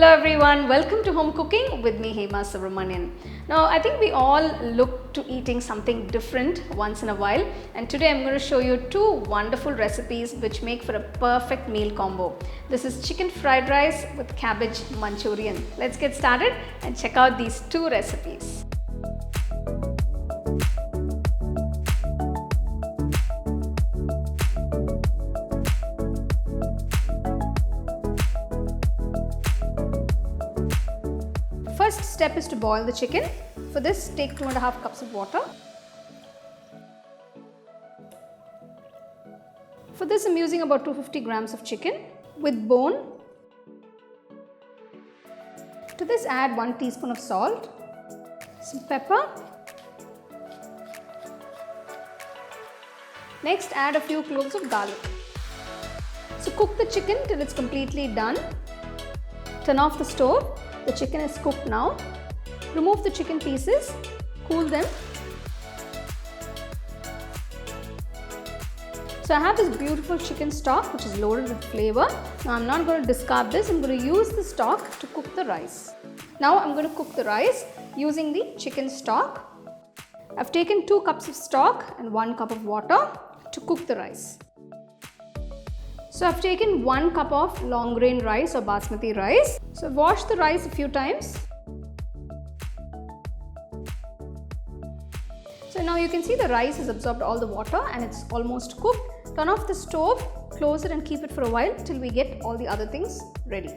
Hello everyone, welcome to Home Cooking with me Hema. Now I think we all look to eating something different once in a while, and today I'm going to show you two wonderful recipes which make for a perfect meal combo. This is chicken fried rice with cabbage manchurian. Let's get started and check out these two recipes. First step is to boil the chicken. For this, take 2.5 cups of water. For this, I'm using about 250 grams of chicken with bone. To this, add 1 teaspoon of salt, some pepper. Next, add a few cloves of garlic. So cook the chicken till it's completely done. Turn off the stove. The chicken is cooked now. Remove the chicken pieces, cool them. So I have this beautiful chicken stock which is loaded with flavor. Now I'm not going to discard this, I'm going to use the stock to cook the rice. Now I'm going to cook the rice using the chicken stock. I've taken 2 cups of stock and 1 cup of water to cook the rice. So I've taken 1 cup of long grain rice or Basmati rice. So I've washed the rice a few times. So now you can see the rice has absorbed all the water and it's almost cooked. Turn off the stove, close it and keep it for a while till we get all the other things ready.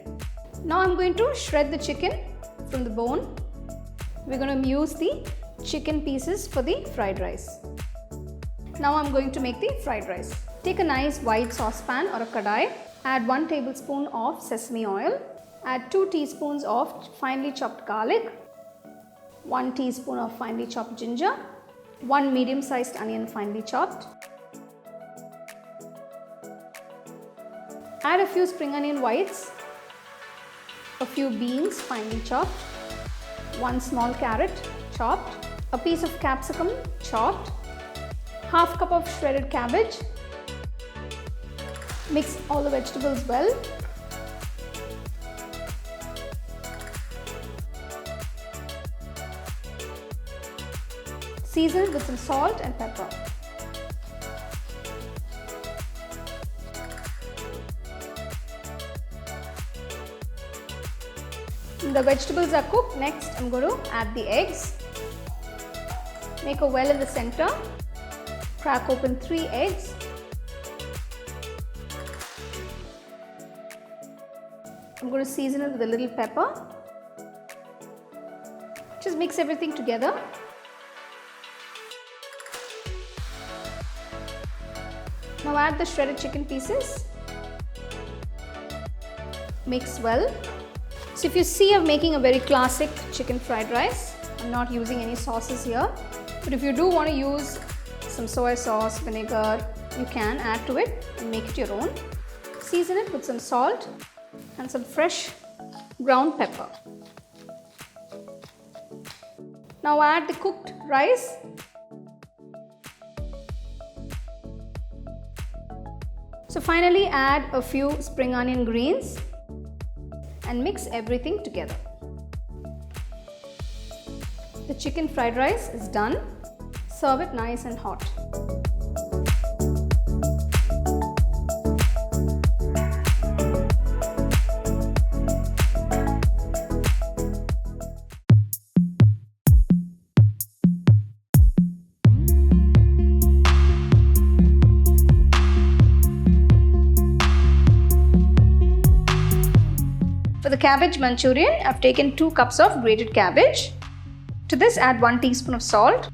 Now I'm going to shred the chicken from the bone. We're going to use the chicken pieces for the fried rice. Now I'm going to make the fried rice. Take a nice wide saucepan or a kadai. Add 1 tablespoon of sesame oil. Add 2 teaspoons of finely chopped garlic. 1 teaspoon of finely chopped ginger. 1 medium-sized onion finely chopped. Add a few spring onion whites. A few beans finely chopped. 1 small carrot chopped. A piece of capsicum chopped. Half cup of shredded cabbage. Mix all the vegetables well. Season it with some salt and pepper. When the vegetables are cooked, next I'm going to add the eggs. Make a well in the center. Crack open 3 eggs. I'm going to season it with a little pepper. Just mix everything together. Now add the shredded chicken pieces. Mix well. So if you see, I'm making a very classic chicken fried rice. I'm not using any sauces here. But if you do want to use some soy sauce, vinegar, you can add to it and make it your own. Season it with some salt and some fresh ground pepper. Now add the cooked rice. So finally add a few spring onion greens and mix everything together. The chicken fried rice is done. Serve it nice and hot. For the cabbage manchurian, I've taken 2 cups of grated cabbage. To this, add 1 teaspoon of salt,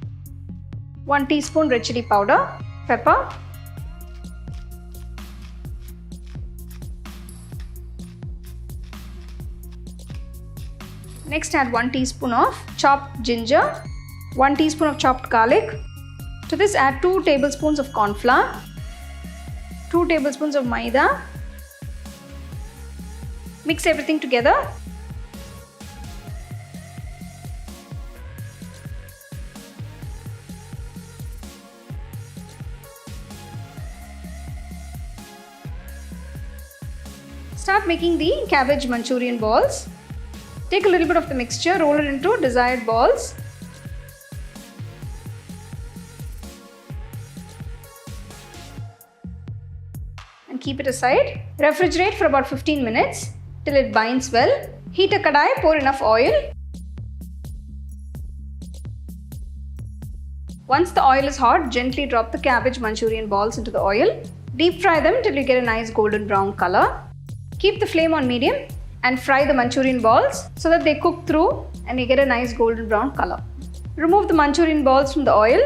1 teaspoon red chilli powder, pepper, next add 1 teaspoon of chopped ginger, 1 teaspoon of chopped garlic. To this, add 2 tablespoons of corn flour, 2 tablespoons of Maida. Mix everything together. Start making the cabbage manchurian balls. Take a little bit of the mixture, roll it into desired balls. And keep it aside. Refrigerate for about 15 minutes till it binds well. Heat a kadai, pour enough oil. Once the oil is hot, gently drop the cabbage Manchurian balls into the oil. Deep fry them till you get a nice golden brown color. Keep the flame on medium and fry the Manchurian balls so that they cook through and you get a nice golden brown color. Remove the Manchurian balls from the oil.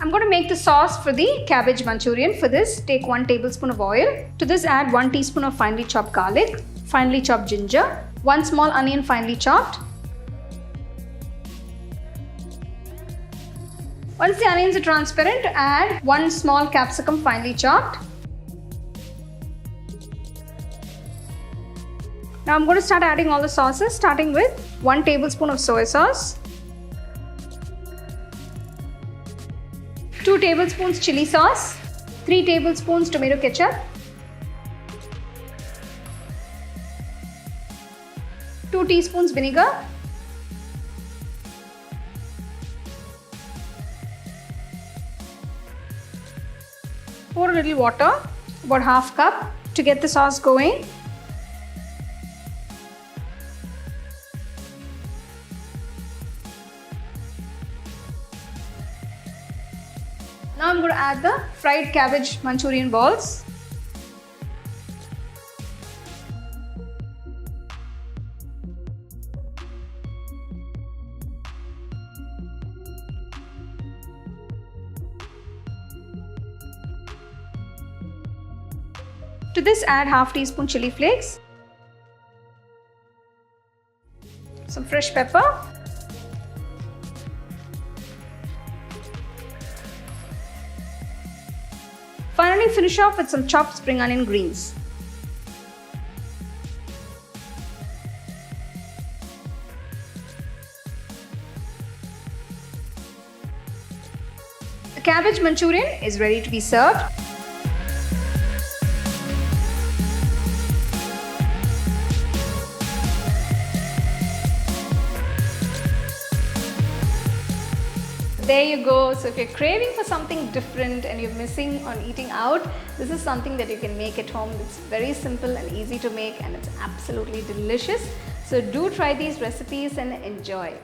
I'm going to make the sauce for the cabbage Manchurian. For this, take 1 tablespoon of oil. To this, add 1 teaspoon of finely chopped garlic, finely chopped ginger, 1 small onion finely chopped. Once the onions are transparent, add 1 small capsicum finely chopped. Now I'm going to start adding all the sauces, starting with 1 tablespoon of soy sauce, 2 tablespoons chili sauce, 3 tablespoons tomato ketchup, 2 teaspoons vinegar, pour a little water, about half cup, to get the sauce going. Now I'm going to add the fried cabbage Manchurian balls. To this, add half teaspoon chili flakes, some fresh pepper, finally finish off with some chopped spring onion greens. The cabbage Manchurian is ready to be served. There you go. So if you're craving for something different and you're missing on eating out, this is something that you can make at home. It's very simple and easy to make, and it's absolutely delicious. So do try these recipes and enjoy.